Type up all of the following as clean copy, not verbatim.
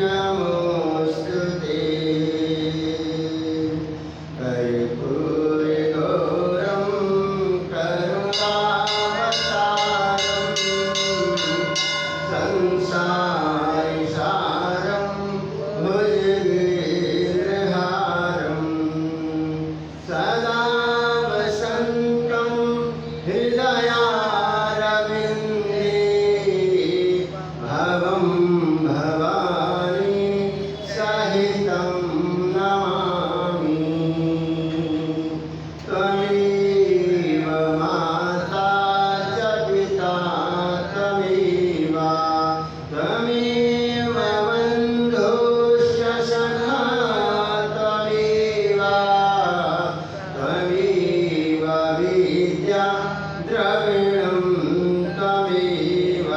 नमोस्तुते। कर्पूरगौरं करुणावतारं संसारसारं भुजगेन्द्रहारं सदा वसन्तं हृदयारविन्दे भवं भवानी सहितं नमामि। त्वमेव माता च पिता त्वमेव त्वमेव बन्धुश्च सखा त्वमेव त्वमेव विद्या द्रविणं त्वमेव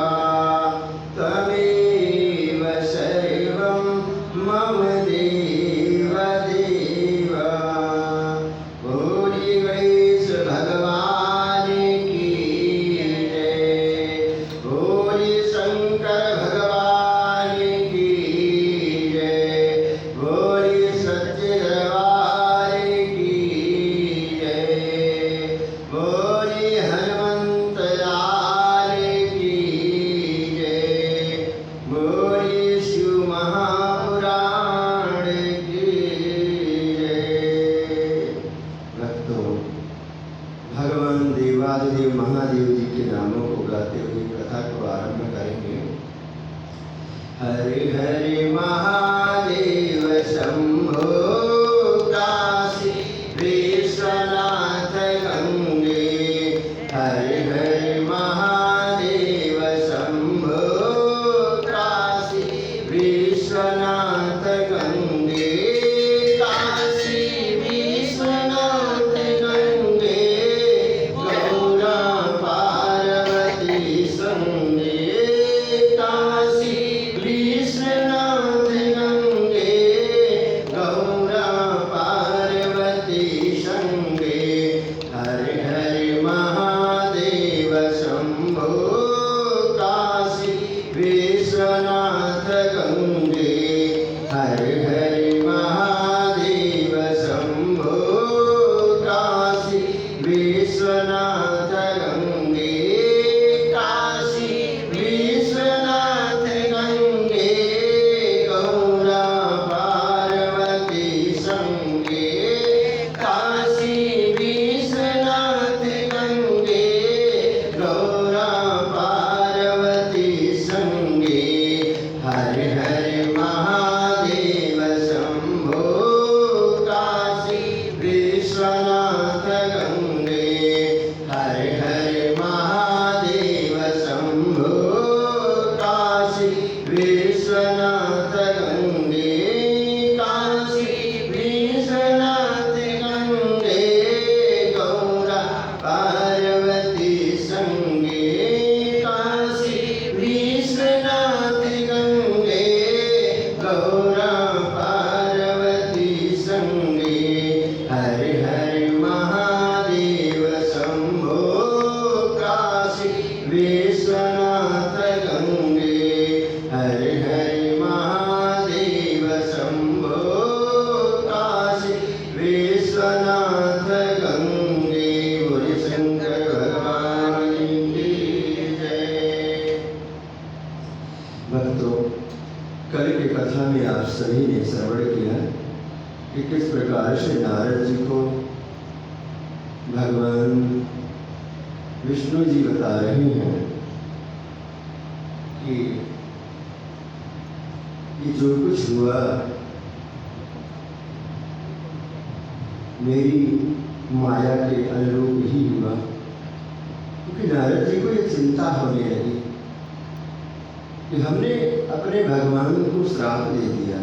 त्वमेव सर्वं मम देव देव। बोली गणेश भगवान की जय, बोली शंकर भगवान की जय, बोली सच्चे दरबार की जय, बोली हनुमंत लाल की जय, बोली शिव महापुराण की जय। भक्तों, भगवान देवादिदेव महादेव जी के नामों को गाते हुए कथा को आरंभ करेंगे। हरे हरे महादेव शंभो काशी विश्वनाथ गंगे। हरे हरे महादेव शंभो काशी विश्वनाथ गंगे। काशी विश्वनाथ गंगे गौरा पार्वती संगे। काशी विश्वनाथ गंगे गौरा पार्वती संगे। हरे हरे महादेव शंभो काशी विश्वनाथ गंगे। हरे हरे महादेव शंभो काशी विश्वनाथ गंगे। काशी विश्वनाथ गंगे गौरा पार्वती संगे। काशी विश्वनाथ गंगे गौरा पार्वती संगे। हरे हरे महादेव शंभो काशी विश्वनाथ गंगे। हरे हरे महादेव शंभो काशी विश्वनाथ गंगे। काशी विश्वनाथ गंगे गौरा पार्वती संगे। काशी विश्वनाथ गंगे गौरा पार्वती संगे। हरे हरे महादेव शंभो काशी विश्वनाथ गंगे। हरे हरे महादेव शंभो काशी विश्वनाथ गंगे। बोले शंकर भगवान की जय। भक्तों, कल की कथा में आप सभी ने श्रवण किया कि किस प्रकार से नारद जी को भगवान विष्णु जी बता रहे हैं कि ये जो कुछ हुआ मेरी माया के अनुरूप ही हुआ। क्योंकि नारद जी को ये चिंता होने लगी कि हमने अपने भगवान को श्राप दे दिया।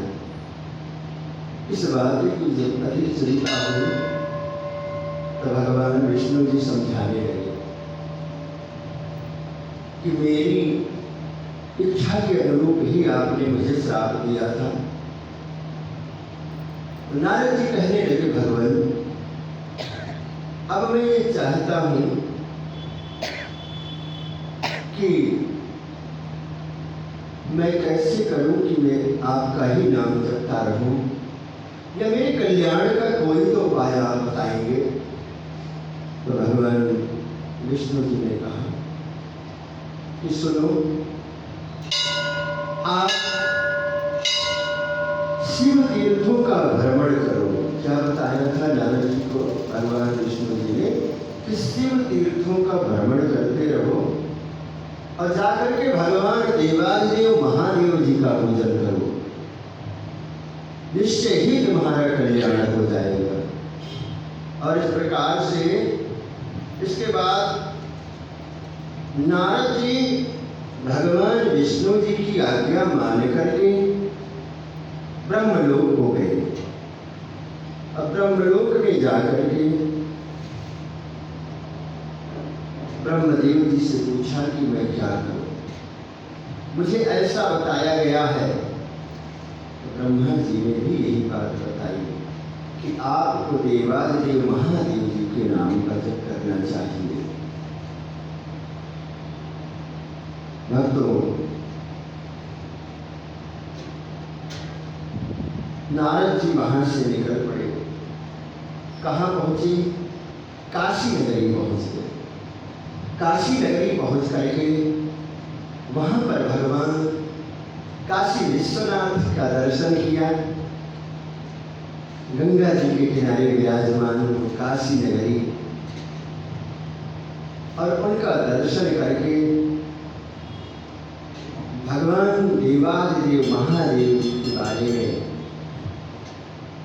इस बात की जब अधिक चिंता हुई तो भगवान विष्णु जी समझाने लगे कि मेरी इच्छा के अनुरूप ही आपने मुझे श्राप दिया था। नारद जी कहने लगे, भगवान अब मैं ये चाहता हूं कि मैं कैसे करूं कि मैं आपका ही नाम जपता रहूं, या मेरे कल्याण का कोई तो उपाय आप बताएंगे। तो भगवान विष्णु जी ने कहा कि सुनो, आप शिव तीर्थों का भ्रमण करो। क्या बताया था नारद जी को भगवान विष्णु जी ने कि शिव तीर्थों का भ्रमण करते रहो और जाकर के भगवान देवादिदेव महादेव जी का पूजन करो, निश्चय ही तुम्हारा कल्याण हो जाएगा। और इस प्रकार से इसके बाद नारद जी भगवान विष्णु जी की आज्ञा मान करके ब्रह्मलोक हो गए। अब ब्रह्मलोक में जाकर के ब्रह्मदेव जी से पूछा कि मैं क्या करूं, मुझे ऐसा बताया गया है। तो ब्रह्मा जी ने भी यही बात बताई कि आपको देवादिदेव महादेव जी के नाम का जप करना चाहिए। भक्तों, नारद जी वहां से निकल पड़े। कहाँ पहुंची? काशी नगरी पहुंच गए। काशी नगरी पहुंच करके वहां पर भगवान काशी विश्वनाथ का दर्शन किया। गंगा जी के किनारे विराजमान काशी नगरी, और उनका दर्शन करके भगवान देवादिदेव महादेव के बारे में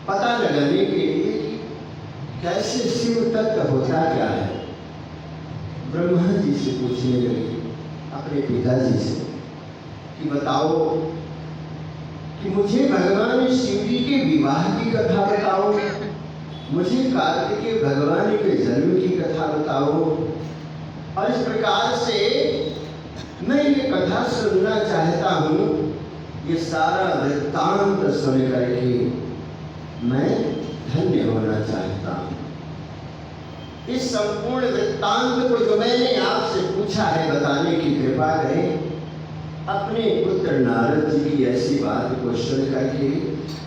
पता लगाने के लिए कैसे शिव तत्व होता क्या है, ब्रह्मा जी से पूछने लगे अपने पिताजी से कि बताओ कि मुझे भगवान शिव जी के विवाह की कथा बताओ, मुझे कार्तिकेय भगवान के जन्म की कथा बताओ। और इस प्रकार से मैं ये कथा सुनना चाहता हूँ। ये सारा वृत्तांत सुन करके मैं धन्य होना चाहता हूँ। इस संपूर्ण वृत्तांत को जो मैंने आपसे पूछा है बताने की कृपा करें। अपने पुत्र नारद जी की ऐसी बात को सुन करके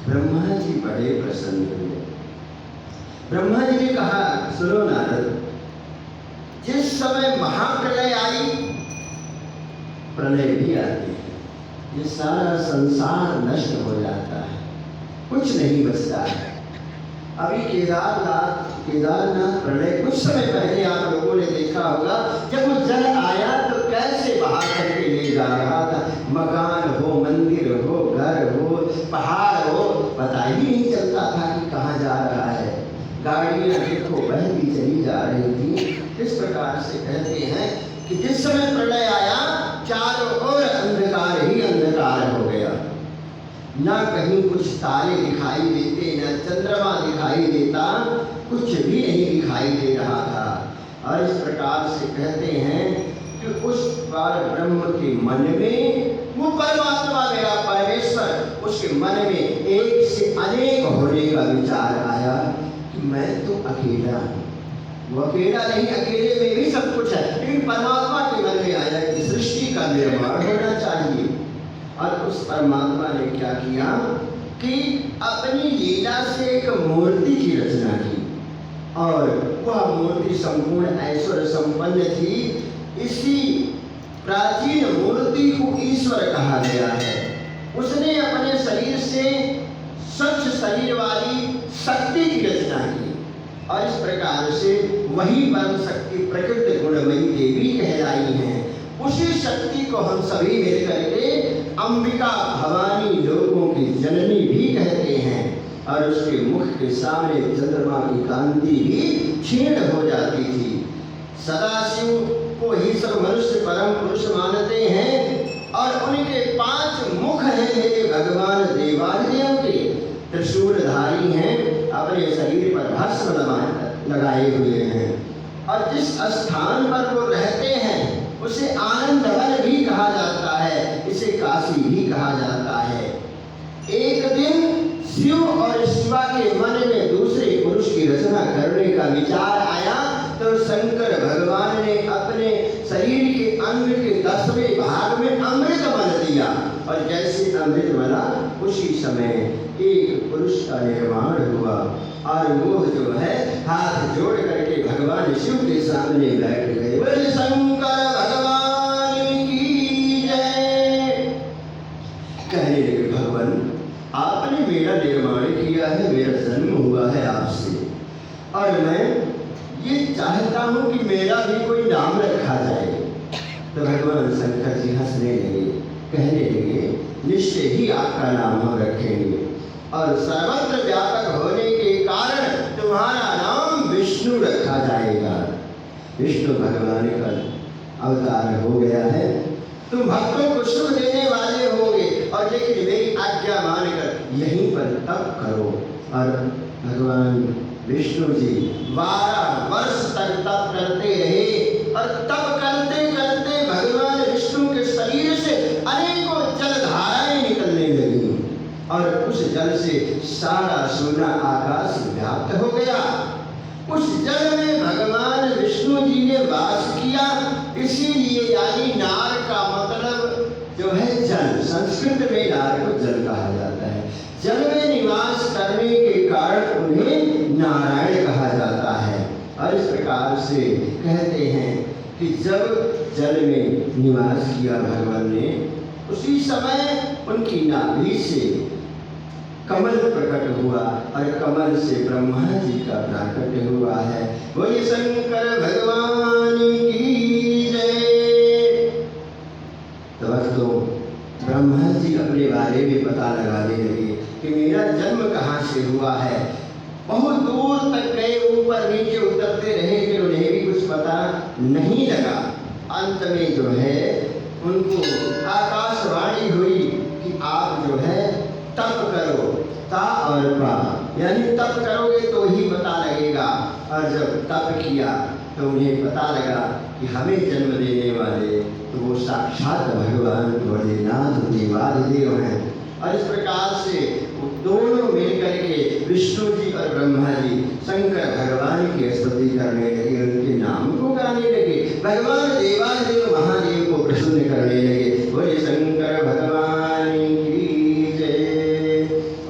ब्रह्मा जी बड़े प्रसन्न हुए। ब्रह्मा जी ने कहा, सुनो नारद, जिस समय महाप्रलय आई, प्रलय भी आती है, ये सारा संसार नष्ट हो जाता है, कुछ नहीं बचता है। अभी केदारनाथ प्रलय कुछ समय पहले आप लोगों ने देखा होगा, जब वो जल आया तो कैसे बहा करके ले जा रहा था। मकान हो, मंदिर हो, घर हो, पहाड़ हो, पता ही नहीं चलता था कि कहाँ जा रहा है। गाड़ियाँ देखो बहती चली जा रही थी। इस प्रकार से कहते हैं कि जिस समय प्रलय आया चारों ओर अंधकार ही अंधकार हो गया। ना कहीं कुछ तारे दिखाई देते, ना चंद्रमा दिखाई देता, कुछ भी नहीं दिखाई दे रहा था। और इस प्रकार से कहते हैं कि उस बार ब्रह्म के मन में वो परमात्मा मेरा परमेश्वर, उसके मन में एक से अनेक होने का विचार आया कि मैं तो अकेला हूँ। वो अकेला नहीं, अकेले में भी सब कुछ है, लेकिन परमात्मा के मन में आया कि सृष्टि का निर्माण होना चाहिए। और उस परमात्मा ने क्या किया कि अपनी लीला से एक मूर्ति की रचना की, और वह मूर्ति संपूर्ण ऐश्वर्य संपन्न थी। इसी प्राचीन मूर्ति को ईश्वर कहा गया है। उसने अपने शरीर से स्वच्छ शरीर वाली शक्ति की रचना की, और इस प्रकार से वही परम शक्ति प्रकृति गुणमयी देवी कहलाई है। उसी शक्ति को हम सभी मिल करके अंबिका भवानी लोगों की जननी भी कहते हैं। और उसके मुख के सामने चंद्रमा की कांति भी क्षीण हो जाती थी। सदाशिव को ही सब मनुष्य परम पुरुष मानते हैं, और उनके 5 मुख हैं मेरे भगवान देवादिदेव के। त्रिशूलधारी हैं, अपने शरीर पर भस्म लगाए हुए हैं, और जिस स्थान पर वो रहते हैं उसे आनंद वन भी कहा जाता है, इसे काशी भी कहा जाता है। एक दिन शिव और शिवा के मन में दूसरे पुरुष की रचना करने का विचार आया, तो शंकर भगवान ने अपने शरीर के अंग के 10वें भाग में अमृत बन दिया, और जैसे अमृत बना उसी समय एक पुरुष का निर्माण हुआ और वो जो है हाथ जोड़ करके भगवान शिव के सामने बैठ गए। बोले शंकर भगवान की जय। कहने लगे भगवान आपने मेरा निर्माण किया है, मेरा जन्म हुआ है आपसे, और मैं ये चाहता हूँ कि मेरा भी कोई नाम रखा जाए। तो भगवान शंकर जी हंसने लगे, कहने लगे निश्चय ही आपका नाम हम रखेंगे, और सर्वत्र व्यापक होने के कारण तुम्हारा नाम विष्णु रखा जाएगा। विष्णु भगवान का अवतार हो गया है, तुम भक्तों को सुख देने वाले होगे, और लेकिन मेरी आज्ञा मानकर यहीं पर तप करो। और भगवान विष्णु जी 12 वर्ष तक तप करते रहे, और तप करते करते भगवान विष्णु के शरीर से अनेकों जलधाराएं निकलने लगी, और उस जल से सारा सोना आकाश व्याप्त हो गया। उस जल में भगवान विष्णु जी ने वास किया, इसीलिए यानी नार का मतलब जो है जल, संस्कृत में नार को जल कहा जाता है। जल में निवास करने के कारण उन्हें नारायण कहा जाता है। और इस प्रकार से कहते हैं कि जब जल में निवास किया भगवान ने, उसी समय उनकी नाभि से कमल प्रकट हुआ, और कमल से ब्रह्मा जी का प्राकट्य हुआ है। बोले शंकर भगवान की जय। तो भक्तों ब्रह्मा जी अपने बारे में पता लगाने लगे कि मेरा जन्म कहाँ से हुआ है। बहुत दूर तक गए, ऊपर नीचे उतरते रहे, फिर उन्हें भी कुछ पता नहीं लगा। अंत में जो है उनको आकाशवाणी हुई कि आप जो है तप करो, ता और पा, यानी तप करोगे तो ही पता लगेगा। और जब तप किया तो उन्हें पता लगा कि हमें जन्म देने वाले तो वो साक्षात भगवान भोलेनाथ देवादिदेव हैं। और इस प्रकार से दोनों मिलकर के विष्णु जी और ब्रह्मा जी शंकर भगवान की स्तुति करने लगे, उनके नाम को गाने लगे, भगवान देवादिदेव महादेव को प्रसन्न करने लगे। बोले शंकर भगवान की जय।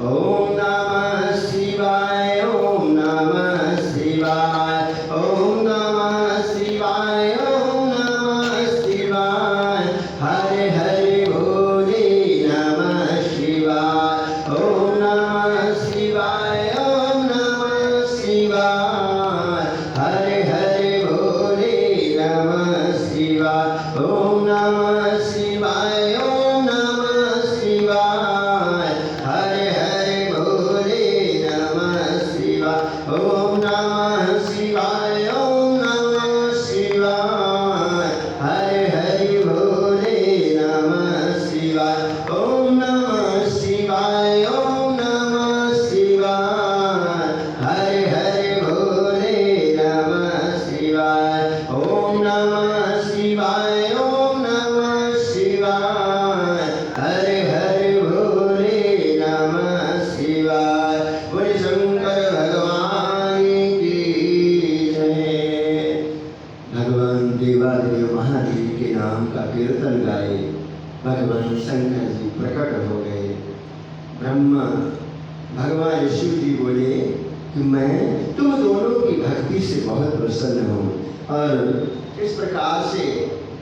ओम नमः शिवाय, ओम नमः शिवाय, ओम नमः शिवाय, ओम नमः शिवाय। हरे हरे भोले नमः शिवाय, ओम नमः शिवाय, ओम नमः शिवाय। हरे हरे भोले नमः शिवाय, ओम नमः शिवाय, ओम नमः शिवाय। हरे हरे भोले नमः शिवाय, ओम नमः शिवाय, ओम नमः शिवाय। हरे हरे भोले नमः शिवाय, ओम नमः शिवाय, ओम नमः शिवाय। हरे हरे भोले नमः शिवाय, ओम नमः शिवाय, ओम नमः शिवाय। हरे हरे भोले नमः शिवाय। बोले शंकर भगवान की जय। भगवान देवादेव महादेव के नाम का कीर्तन गाए, भगवान शंकर जी प्रकट हो गए। ब्रह्मा भगवान शिव जी बोले कि मैं तुम दोनों की भक्ति से बहुत प्रसन्न हूँ, और इस प्रकार से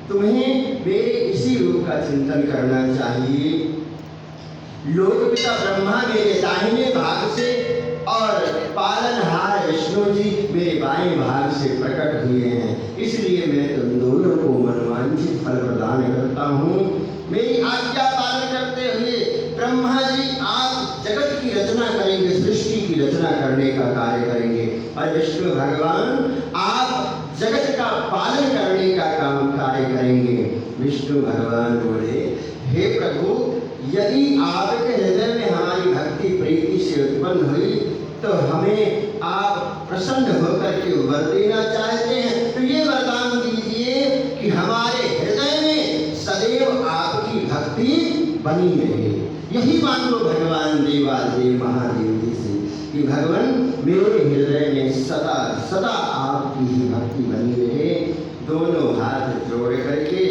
तुम्हें मेरे इसी रूप का चिंतन करना चाहिए। लोकपिता ब्रह्मा मेरे दाहिने भाग से और पालनहार विष्णु जी मेरे बाएं भाग से प्रकट हुए हैं, इसलिए मैं तुम दोनों को मनवांछित फल प्रदान करता हूँ। मेरी आज्ञा पालन करते हुए ब्रह्मा जी आप जगत की रचना करेंगे, सृष्टि की रचना करने का कार्य करेंगे, और विष्णु भगवान आप जगत का पालन करने का काम कार्य करेंगे। विष्णु भगवान बोले हे प्रभु, यदि आपके हृदय में हमारी भक्ति प्रीति से उत्पन्न हुई तो हमें आप प्रसन्न होकर के वर देना चाहते हैं, तो ये वरदान दीजिए कि हमारे हृदय में सदैव आपकी भक्ति बनी रहे। यही मान लो भगवान देवादेव महादेव जी से कि भगवान मेरे हृदय में सदा सदा आपकी ही भक्ति बनी रहे। दोनों हाथ जोड़ करके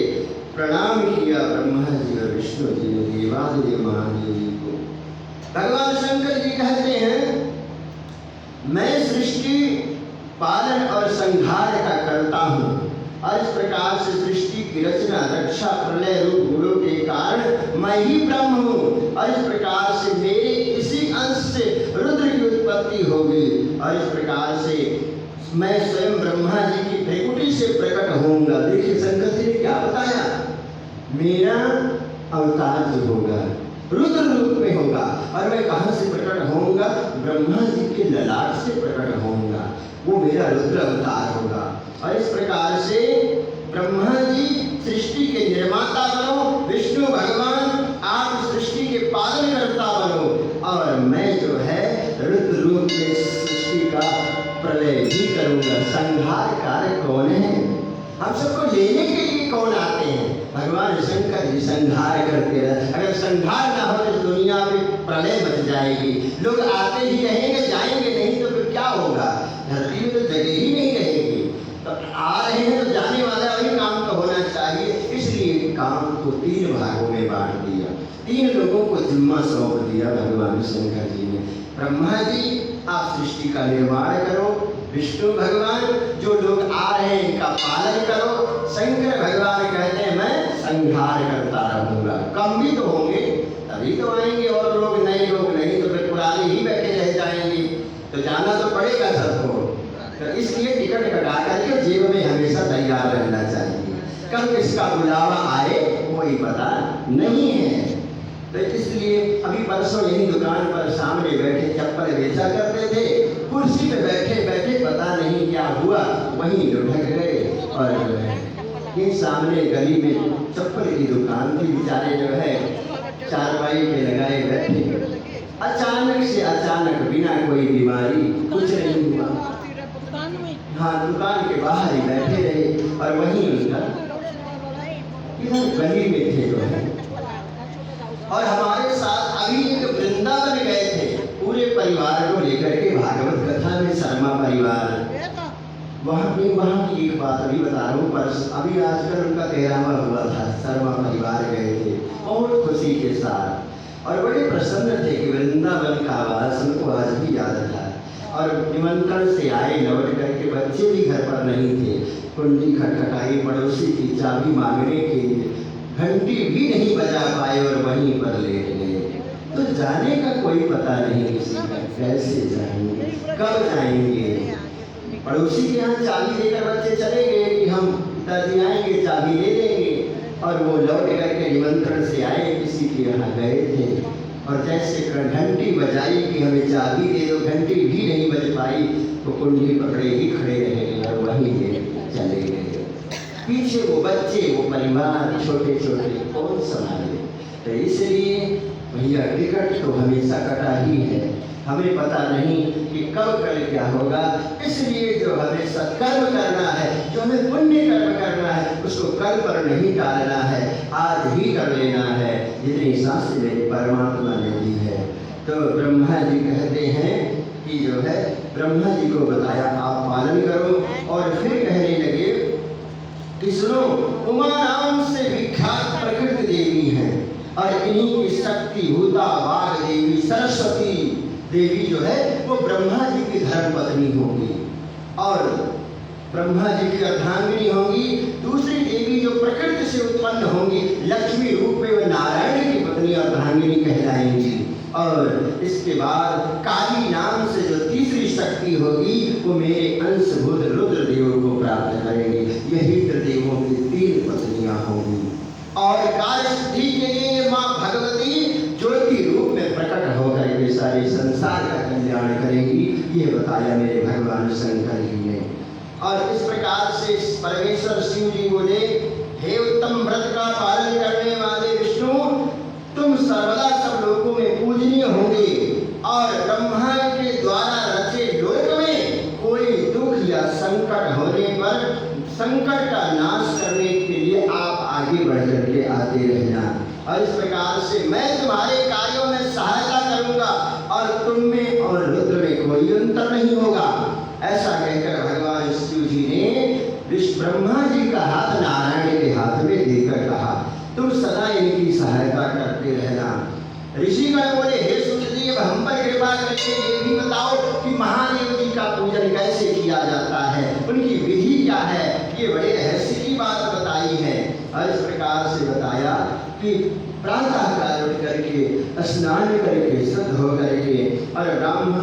प्रणाम किया ब्रह्मा जी और विष्णु जी ने देवादिदेव महादेव जी को। भगवान शंकर जी कहते हैं, मैं सृष्टि पालन और संहार का करता हूँ, और इस प्रकार से सृष्टि की रचना, रक्षा, प्रलय रूप गुणों के कारण मैं ही ब्रह्म हूँ, और इस प्रकार से मेरे इसी अंश से रुद्र की उत्पत्ति होगी, और इस प्रकार से मैं स्वयं ब्रह्मा जी की प्रकृति से प्रकट होऊंगा। देखिए शंकर जी ने क्या बताया, मेरा अवतार जो होगा रुद्र रूप में होगा, और मैं कहाँ से प्रकट होऊंगा, ब्रह्मा जी के ललाट से प्रकट होऊंगा, वो मेरा रुद्र अवतार होगा। और इस प्रकार से ब्रह्मा जी सृष्टि के निर्माता बनो, विष्णु भगवान आप सृष्टि के पालन करता बनो, और मैं जो है रुद्र रूप में सृष्टि का प्रलय भी करूंगा। संहार कार्य कौन है, हम सबको लेने के लिए कौन आते हैं, भगवान शंकर जी संहार करते रहे। अगर संहार ना हो तो दुनिया में प्रलय मच जाएगी, लोग आते ही रहेंगे जाएंगे नहीं, तो फिर क्या होगा, धरती में तो जगह ही नहीं रहेगी। तो आ रहे हैं तो जाने वाला वही काम तो होना चाहिए, इसलिए काम को 3 भागों में बांट दिया, 3 लोगों को जिम्मा सौंप दिया भगवान शंकर जी ने। ब्रह्मा जी आप सृष्टि का निर्माण करो, विष्णु भगवान जो लोग आ रहे हैं इनका पालन करो, शंकर भगवान कहते हैं मैं संहार करता रहूंगा। कम भी तो होंगे तभी तो आएंगे, और लोग नए लोग नहीं तो फिर पुराने ही बैठे रह जाएंगे, तो जाना तो पड़ेगा सबको। तो इसलिए टिकट कटा करके जेब में हमेशा तैयार रहना चाहिए, कब किसका बुलावा आए कोई पता नहीं है। तो इसलिए अभी परसों यही दुकान पर सामने बैठे चप्पल बेचा करते थे, कुर्सी पे बैठे बैठे पता नहीं क्या हुआ वहीं लुढ़क गए, और ये सामने गली में चप्पल की दुकान थी, बेचारे जो है चारपाई पे लगाए बैठे, अचानक बिना कोई बीमारी कुछ नहीं हुआ, हाँ दुकान के बाहर ही बैठे रहे, और वहीं उनका इधर गली में थे जो है। और हमारे साथ अभी एक वृंदावन गए थे पूरे परिवार को लेकर के, भागवत कथा में शर्मा परिवार, वहाँ की एक बात अभी बता रहा हूँ, पर अभी आजकल उनका 13वां हुआ था, शर्मा परिवार गए थे बहुत खुशी के साथ, और बड़े प्रसन्न थे कि वृंदावन का आवास उनको आज भी याद था, और निमंत्रण से आए लौट करके, बच्चे भी घर पर नहीं थे, कुंडी खटखटाई, पड़ोसी की चाबी मांगने के लिए, घंटी भी नहीं बजा पाए और वहीं पर लेट गए। तो जाने का कोई पता नहीं किसी का, कैसे जाएंगे, कब जाएंगे, पड़ोसी के यहाँ चाबी देकर बच्चे चले गए कि हम पिताजी आएंगे चाबी ले लेंगे, और वो लौट करके निमंत्रण से आए, किसी के यहाँ गए थे, और जैसे घंटी बजाई कि हमें चाबी दे दो, घंटी भी नहीं बज पाई, तो कुंडी पकड़े ही खड़े रह गए और वहीं चले गए। पीछे वो बच्चे, वो परिवार छोटे छोटे कौन संभाले। तो इसलिए भैया टिकट तो हमेशा कटा ही है, हमें पता नहीं कि कब कल क्या होगा, इसलिए जो हमें सत्कर्म करना है, जो हमें पुण्य कर्म करना है, उसको कल पर नहीं टालना है, आज ही कर लेना है, जितनी सांस मेरी परमात्मा ने दी है। तो ब्रह्मा जी कहते हैं कि जो है ब्रह्मा जी को बताया आप पालन करो, और फिर कहने लगे कि सुनो, उमा नाम से विख्यात प्रकृति देवी हैं, और इन्हीं की शक्ति भूता वाग देवी सरस्वती देवी जो है वो ब्रह्मा जी की धर्म पत्नी होगी, और ब्रह्मा जी की अर्धांगिनी होंगी। दूसरी देवी जो प्रकृति से उत्पन्न होंगी लक्ष्मी रूप में, वो नारायण की पत्नी अर्धांगिनी कहलाएंगी। और इसके बाद काली नाम से जो तीसरी शक्ति होगी वो मेरे अंशभूत रुद्र देव को प्राप्त करेंगे। यही त्रिदेवों की 3 पत्नियां होंगी। और कार्य सिद्धि के लिए माँ भगवती ज्योति रूप में प्रकट होकर के सारे संसार का कल्याण करेंगी, ये बताया मेरे भगवान शंकर जी ने। और इस प्रकार से परमेश्वर शिव जी बोले, हे उत्तम व्रत का पालन करने वाले विष्णु, तुम सर्वदा सब लोगों में पूजनीय होंगे, और ब्रह्मा के द्वारा रचे लोक में कोई दुख या संकट होने पर संकट का नाश करने के लिए आप आगे बढ़ करके आते रहना। और इस प्रकार से मैं तुम्हारे कार्यों में सहायता करूंगा, और तुम में और रुद्र में कोई अंतर नहीं होगा। ऐसा कहकर भगवान शिव जी ने ब्रह्मा जी का हाथ नारायण के हाथ में देकर कहा, तुम सदा इनकी सहायता करते रहना। ऋषिगण बोले, हे सुतदेव, हम पर कृपा करके ये भी बताओ कि महादेव जी का पूजन कैसे किया जाता है, उनकी विधि क्या है। ये बड़े रहस्य की बात बताई है। और इस प्रकार से बताया कि प्रातः काल उठ करके स्नान करके शुद्ध हो करके और ब्राह्मण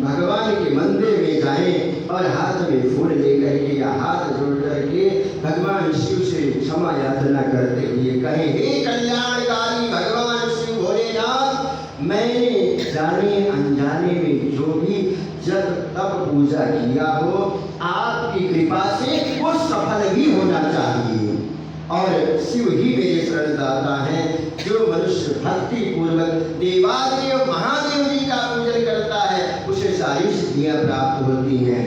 भगवान के मंदिर में जाएं और हाथ में फूल लेकर के या हाथ जोड़ करके भगवान शिव से क्षमा याचना करते हुए कहें, हे कल्याणकारी भगवान शिव भोलेनाथ, मैंने जाने अनजाने में जो भी जब तब पूजा किया हो, आपकी कृपा से वो सफल भी होना चाहिए। और शिव ही मेरे शरणदाता हैं। जो मनुष्य भक्ति पूर्वक देवादेव महादेव जी का पूजन करता है, उसे सारी सिद्धियां प्राप्त होती हैं।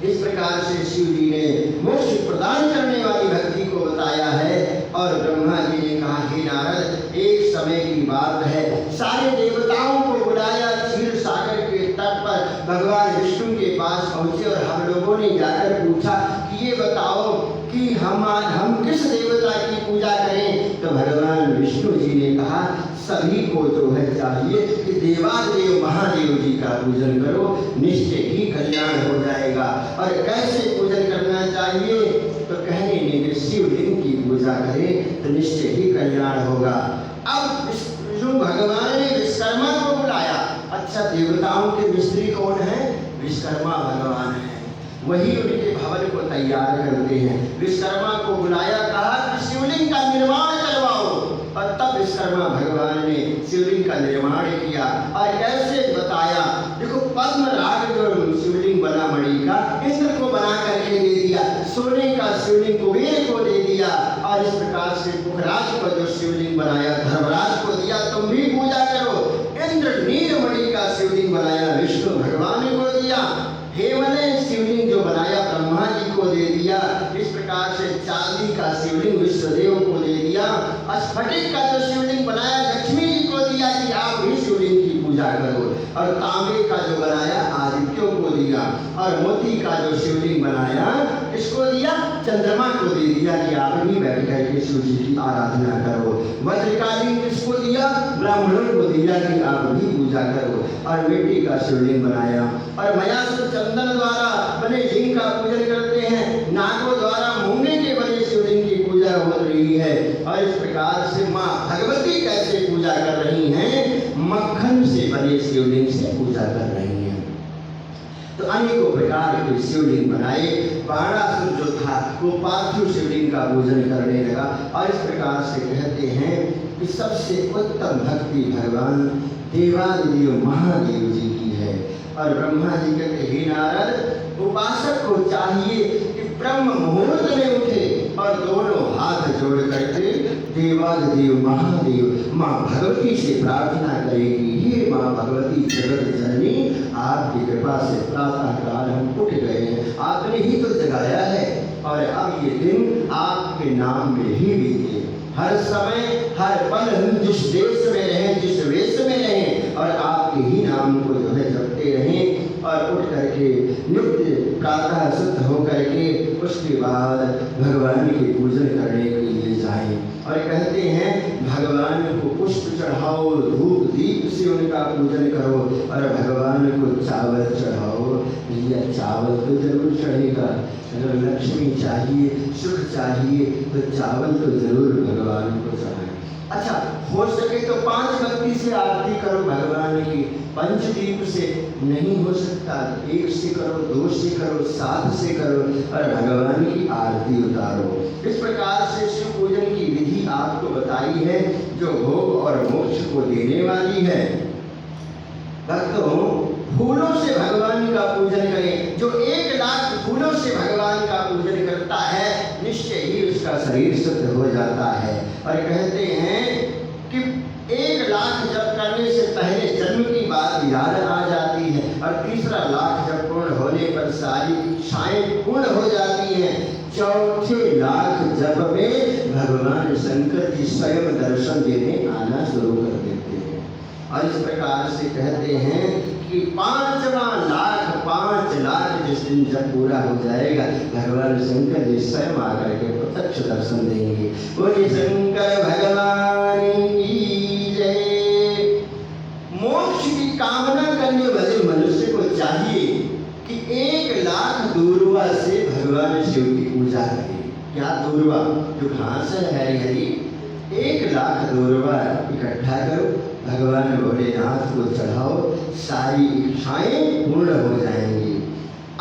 इस प्रकार से शिव जी ने मोक्ष प्रदान करने वाली भक्ति को बताया है। और ब्रह्मा जी ने कहा, हे नारद, एक समय की बात है, सारे देवताओं को बुलाया, क्षीर सागर के तट पर भगवान विष्णु के पास पहुंचे और हम लोगों ने जाकर पूछा कि ये बताओ कि हम किस देवता की पूजा करें। तो भगवान विष्णु जी ने कहा, सभी को जो है चाहिए कि देवादेव महादेव जी का पूजन करो, निश्चय ही कल्याण हो जाएगा। और कैसे पूजन करना चाहिए, तो कहने लगे शिवलिंग की पूजा करें तो निश्चय ही कल्याण होगा। अब जो भगवान ने विश्वकर्मा को बुलाया, अच्छा देवताओं के मिस्त्री कौन है? विश्वकर्मा भगवान है, वही उनके भवन को तैयार करते हैं। विश्वकर्मा को बुलाया, कहा कि शिवलिंग का निर्माण करवाओ। और तब विश्वकर्मा भगवान ने शिवलिंग का निर्माण किया। और कैसे बताया, देखो पद्म राग जो शिवलिंग बना मणि का, इंद्र को बना करके दे दिया, सोने का शिवलिंग कुबेर को दे दिया। और इस प्रकार से पुखराज को जो शिवलिंग बनाया धर्मराज को दिया, तुम भी पूजा करो। इंद्र नीलमणि का शिवलिंग बनाया, विष्णु भगवान को दिया। हेम ने शिवलिंग जो बनाया ब्रह्मा जी को दे दिया। इस प्रकार से चांदी का शिवलिंग विश्वदेव को दे दिया। स्फटिक का जो शिवलिंग बनाया लक्ष्मी जी को दिया कि आप भी शिवलिंग की पूजा करो। और तांबे का जो बनाया आदित्यों को दिया। और मोती का जो शिवलिंग बनाया इसको दिया, चंद्रमा को दे दिया कि आप भी बैठ करके शिव जी की आराधना करो। वज्रकालीन किसको दिया? ब्राह्मणों को दिया कि आप भी पूजा करो। और मिट्टी का शिवलिंग बनाया। और मयासुर चंदन द्वारा बने लिंग का पूजन करते हैं, नागों द्वारा मूंगे के बने शिवलिंग की पूजा हो रही है। और इस प्रकार से माँ भगवती कैसे पूजा कर रही हैं? मक्खन से बने शिवलिंग से पूजा कर रही हैं। तो अनेकों प्रकार के शिवलिंग बनाए। बाणासुर जो था वो पार्थिव शिवलिंग का पूजन करने लगा। और इस प्रकार से कहते हैं कि सबसे उत्तम भक्ति भगवान देवादेव महादेव जी की है। और ब्रह्मा जी कहते, हे नारद, उपासक को चाहिए कि ब्रह्म मुहूर्त में उठे और दोनों हाथ जोड़ करके देवादेव महादेव माँ भगवती से प्रार्थना करेगी, हे माँ भगवती जगत जननी, आपकी कृपा से प्रातः काल हम उठ गए हैं, आपने ही तो जगाया है और अब ये दिन आपके नाम में ही बीते। हर समय हर पल हम जिस देश में रहें, जिस वेश में रहें और आपके ही नाम को जो है जपते रहें। और उठ करके नित्य प्रातः शुद्ध हो करके उसके बाद भगवान के पूजन करने के लिए जाएं। और कहते हैं भगवान को पुष्प चढ़ाओ, धूप दीप से उनका पूजन करो। और भगवान को चावल चढ़ाओ, या चावल तो जरूर चढ़ेगा। अगर लक्ष्मी चाहिए, सुख चाहिए तो चावल तो जरूर भगवान को चढ़ाएं। अच्छा, हो सके तो 5 बत्ती से आरती करो भगवान की। पंचदीप से नहीं हो सकता, 1 से करो, 2 से करो, 7 से करो और भगवान की आरती उतारो। इस प्रकार से शिव पूजन की विधि आपको बताई है जो भोग और मोक्ष को देने वाली है। भक्तों, फूलों से भगवान का पूजन करें। जो 1 लाख फूलों से भगवान का पूजन करता है, निश्चय ही उसका शरीर शुद्ध हो जाता है। और कहते हैं कि 1 लाख जप करने से पहले जन्म की बात याद आ जाती है। और तीसरा लाख जब पूर्ण होने पर सारी इच्छाएं पूर्ण हो जाती हैं। चौथे लाख जप में भगवान शंकर जी स्वयं दर्शन देने आना शुरू कर देते हैं। और इस प्रकार से कहते हैं कि कि 5 लाख जिस दिन जब पूरा हो जाएगा, भगवान शंकर जी स्वयं आकर के प्रत्यक्ष दर्शन देंगे। बोलिए शंकर भगवान की जय। मोक्ष की कामना करने वाले मनुष्य को चाहिए कि 1 लाख दूर्वा से भगवान शिव की पूजा करे। क्या दूर्वा? जो घास है हरी हरी, 1 लाख दूर्वा इकट्ठा करो, भगवान भोलेनाथ को चढ़ाओ, सारी इच्छाएं पूर्ण हो जाएंगी।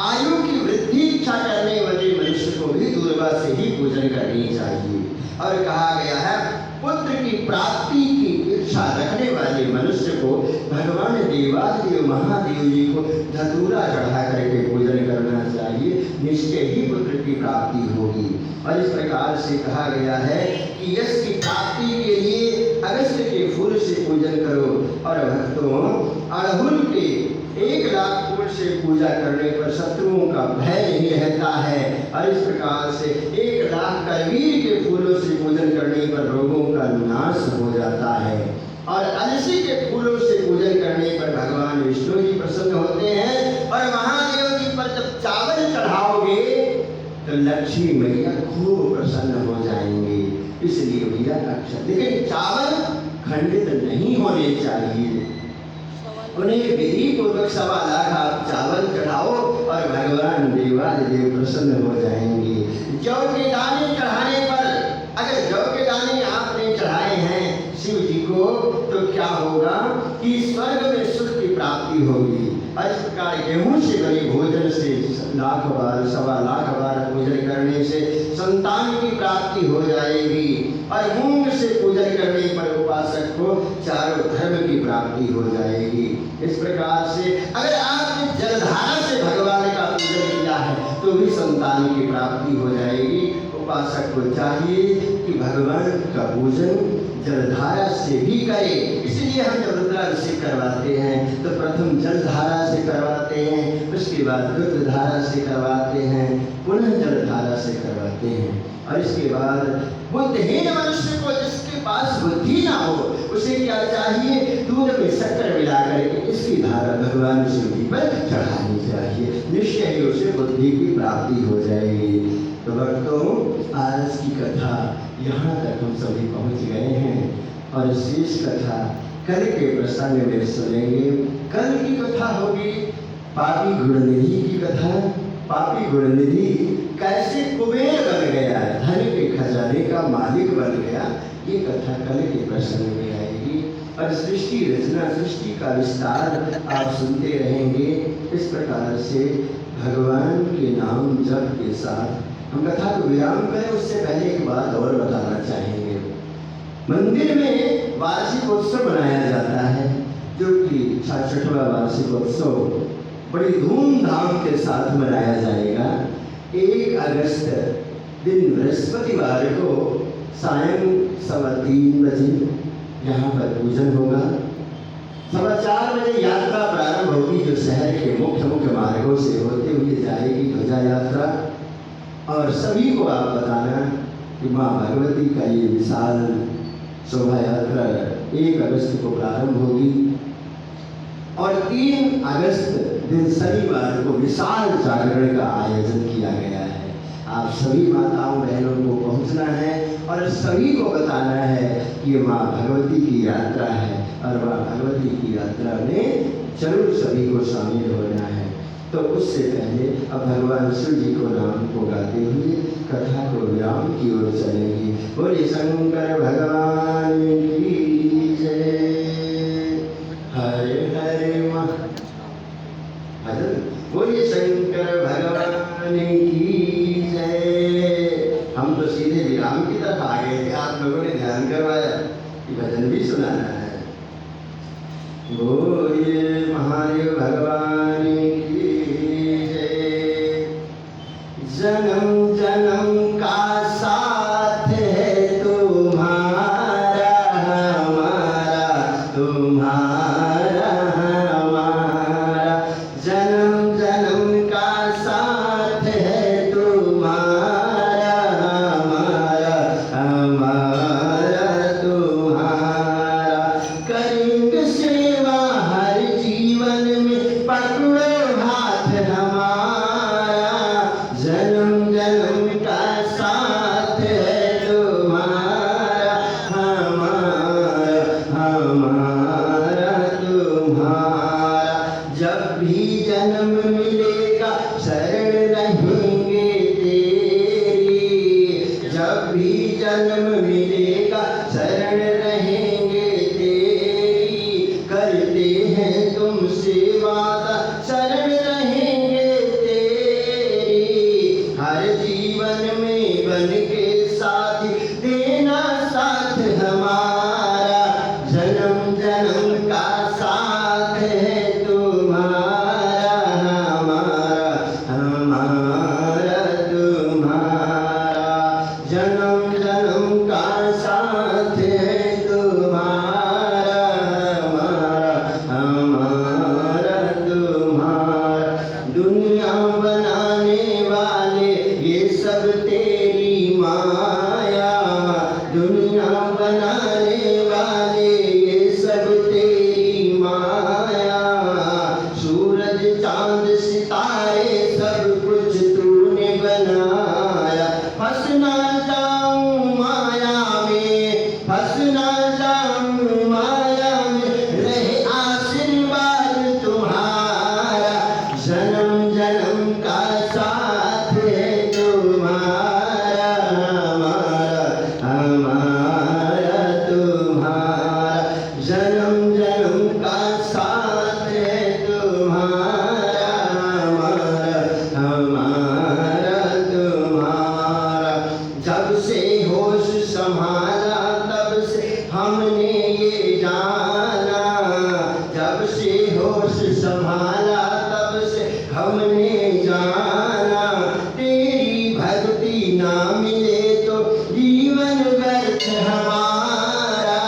आयु की वृद्धि इच्छा करने वाले मनुष्य को भी दूर्वा से ही पूजन करनी चाहिए। और कहा गया है पुत्र की प्राप्ति की इच्छा रखने वाले मनुष्य को भगवान देवादेव महादेव जी को धतूरा चढ़ा करके पूजन करना चाहिए, निश्चय ही पुत्र की प्राप्ति होगी। और इस प्रकार से कहा गया है कि यश की प्राप्ति के लिए अगस्त के फूल से पूजन करो। और भक्तों, अड़हुल के 1 लाख फूल से पूजा करने पर शत्रुओं का भय नहीं रहता है। और इस प्रकार से 1 लाख करवीर के फूलों से पूजन करने पर रोगों का नाश हो जाता है। और अलसी के फूलों से पूजन करने पर भगवान विष्णु जी प्रसन्न होते हैं। और महादेव जी पर जब चावल चढ़ाओगे तो लक्ष्मी मैया खूब प्रसन्न हो जाएंगे। इसलिए भैया अक्षर, लेकिन चावल खंडित नहीं होने चाहिए, उन्हें विधि पूर्वक 1.25 लाख आप चावल चढ़ाओ और भगवान देवादिदेव प्रसन्न हो जाएंगे। जौ के दाने चढ़ाने पर, अगर जौ के दाने आपने चढ़ाए हैं शिव जी को, तो क्या होगा कि स्वर्ग में सुख की प्राप्ति होगी। और इस प्रकार गेहूं से बने भोजन से 1.25 लाख बार पूजन करने से संतान की प्राप्ति हो जाएगी। और मूंग से पूजन करने पर उपासक को चारों धर्म की प्राप्ति हो जाएगी। इस प्रकार से अगर आपने जलधारा से भगवान का पूजन किया है तो भी संतान की प्राप्ति हो जाएगी। उपासक को चाहिए कि भगवान का पूजन जलधारा से भी करे। इसलिए हम जब रुद्राभिषेक करवाते हैं तो प्रथम जलधारा से करवाते हैं, उसके बाद रुद्रधारा से करवाते हैं, पुनः जलधारा से करवाते हैं। और इसके बाद बुद्धिहीन मनुष्य को, जिसके पास बुद्धि ना हो, उसे क्या चाहिए? दूध में शक्कर मिला करके इसकी धारा भगवान शिव जी पर चढ़ानी चाहिए, निश्चय ही उसे बुद्धि की प्राप्ति हो जाएगी। तो भक्तों, आज की कथा यहाँ तक हम सभी पहुँच गए हैं और शेष कथा कल के प्रसंग में सुनेंगे। कल की कथा होगी पापी गुणनिधि की कथा। पापी गुणनिधि कैसे कुबेर बन गया, धन के खजाने का मालिक बन गया, ये कथा कल के प्रसंग में आएगी। और सृष्टि रचना, सृष्टि का विस्तार आप सुनते रहेंगे। इस प्रकार से भगवान के नाम जप के साथ हम कथा को विराम करें। उससे पहले एक बात और बताना चाहेंगे। मंदिर में वार्षिक उत्सव मनाया जाता है, जो कि 66वां वार्षिक उत्सव बड़ी धूमधाम के साथ मनाया जाएगा। 1 अगस्त दिन बृहस्पतिवार को सायं 3:15 बजे यहाँ पर पूजन होगा। 4:15 बजे यात्रा प्रारंभ होगी, जो शहर के मुख्य मार्गों से होते हुए जाएगी ध्वजा यात्रा। और सभी को आप बताना कि माँ भगवती का ये विशाल शोभा यात्रा 1 अगस्त को प्रारंभ होगी और 3 अगस्त दिन शनिवार को विशाल जागरण का आयोजन किया गया है। आप सभी माताओं बहनों को पहुंचना है और सभी को बताना है कि माँ भगवती की यात्रा है और माँ भगवती की यात्रा में जरूर सभी को शामिल होना है। तो उससे पहले अब भगवान शिव जी को नाम को गाते हुए कथा को विराम की ओर चलेंगे। बोलिए शंकर भगवान की जय। हरे हरे भजन। बोलिए शंकर भगवान की जय। हम तो सीधे विराम की तरफ आ गए थे, आप लोगों ने ध्यान करवाया कि भजन भी सुनाना है। बोलिए महादेव भगवान की जय। जन्म जन्म का साथ है तुम्हारा हमारा, तुम्हारा हमारा। जन्म जन्म का साथ है तुम्हारा हमारा, हमारा तुम्हारा। करेंगे सेवा हर जीवन में हमारा तुम्हारा जब भी जन्म मिलेगा शरण रहेंगे तेरी, जब भी जन्म मिलेगा शरण रहेंगे तेरी, करते हैं तुमसे वादा शरण रहेंगे तेरी, हर जीवन में बन के साथ देना साथ हमारा, जन्म जन्म का साथ है तुम्हारा, हमारा हमारा तुम्हारा, जन्म जन्म का साथ है तुम्हारा, हमारा हमारा तुम्हारा। दुनिया बनाने वाले ये सब तेरी माया, दुनिया बनाने वाले ये सब तेरी माया, सूरज चांद सितारे सब कुछ तूने बनाया, फंस ना जाऊं माया में, फंस ना जाऊं माया में, रहे आशीर्वाद तुम्हारा, जन्म जन्म का साथ है तुम्हारा, हमारा हमारा तुम्हारा, जन्म जन्म का साथ है तुम्हारा, हमारा हमारा तुम्हारा। जब से होश संभाला तब से हमने ये जाना, जब से होश संभाला तब से हमने जाना, तेरी भक्ति ना मिले तो जीवन व्यर्थ हमारा,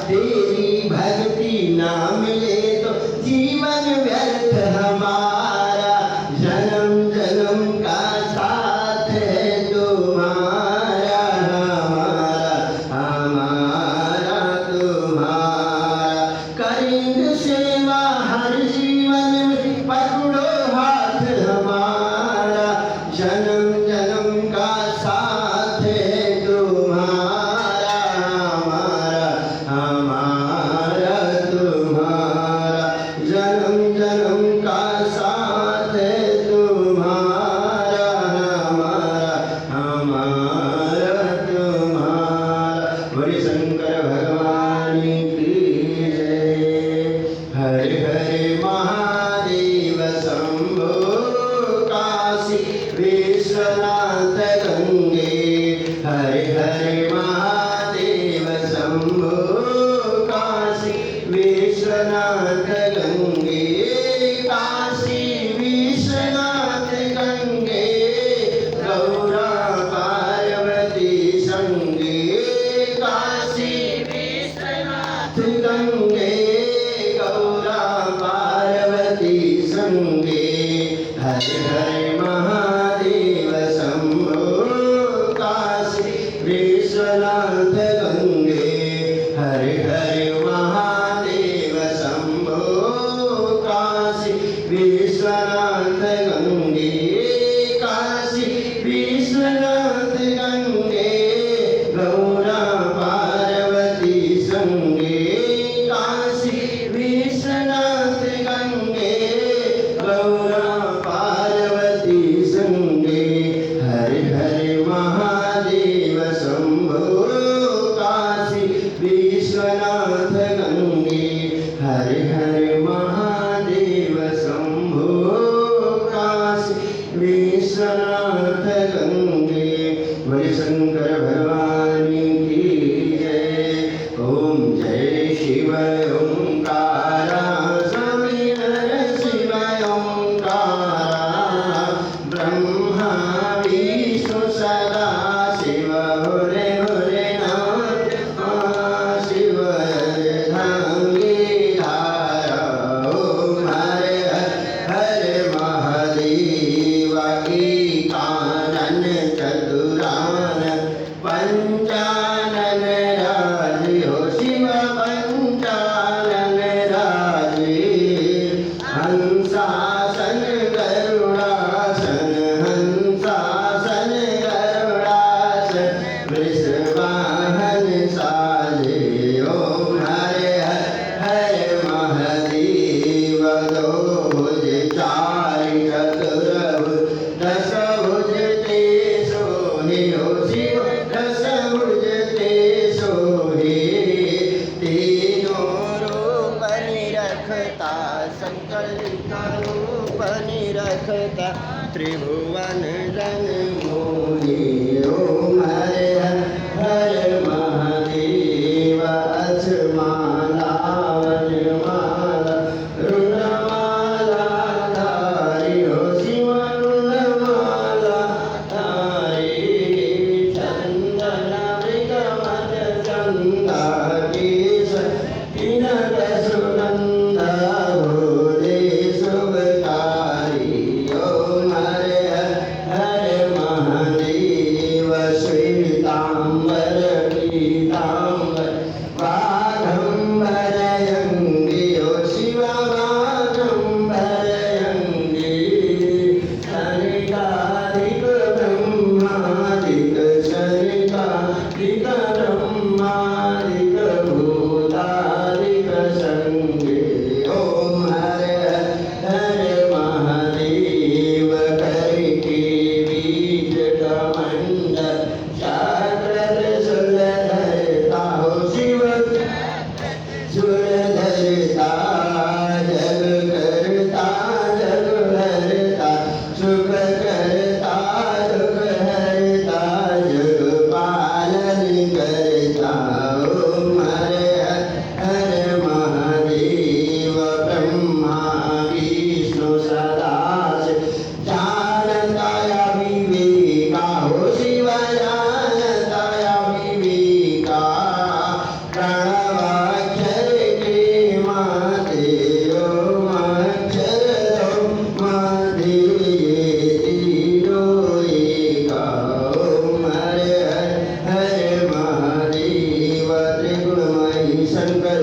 तेरी भक्ति ना मिले तो जीवन व्यर्थ हमारा, जन्म जन्म का साथ है तुम्हारा, हमारा हमारा तुम्हारा। करेंगे सेवा हर जीवन में पकड़ो हाथ हमारा, जन्म जन्म का साथ है तुम्हारा, हमारा हमारा तुम्हारा, जन्म जन्म का साथ है तुम्हारा, हमारा हमारा तुम्हारा। बोले शंकर भगवान की जय। हर हर महादेव शंभो काशी विश्वनाथ गंगे, हर हर महादेव शंभो काशी विश्वनाथ गंगे, काशी विश्वनाथ गंगे, गौरा पार्वती संगे, काशी विश्वनाथ गंगे, गौरा पार्वती संगे, हर हर महादेव शंभो काशी विश्वनाथ गंगे, हर हर महादेव शंभो काशी विश्वनाथ गंगे, काशी विश्वनाथ गंगे, गौरा पार्वती संगे, काशी विश्वनाथ गंगे, गौरा पार्वती संगे, हर हर महादेव शंभो काशी विश्वनाथ गंगे, हर हर महादेव शंभो काशी विश्वनाथ गंगे। बोले शंकर भगवान की जय। ओम जय शिव ओंकारा, स्वामी नर शिव ओंकारा, ब्रह्मा विष्णु सदा शिव भोले भोलेनाथ, शिव धांगे धारा, रखता त्रिभुवन जन मोहि। ओम हरे हर महादेव अक्षमाला वनमाला रुद्रमाला धारी हो शिव रुद्रमाला धारी चंदन मृगमद चंदा केश किनक सुनंदा भोले शुभकारी। ओम हरे हर महादेव श्वेतांबर पीतांबर बाघंबर अंगी ओ शिवा बाघंबर अंगी शनिकाधिक ब्रह्मादिक शनिकाधिक ब्रह्मादिक भूतादिक संगे। ओम हरे हर महादेव करके बीज कमंडल शास्त्र सुरधरता हो शिव सुरधरता जग करता जग हरता सुख करता दुख हरता जग पालन करता। ओम हरे हर महादेव ब्रह्मा विष्णु सदा शिव जानता विवेका हो शिव जानता विवेका प्रणवाक्षर के माते ओम अक्षर माते तीनों एका। ओम हरे हर महादेव त्रिगुणमयी शंकर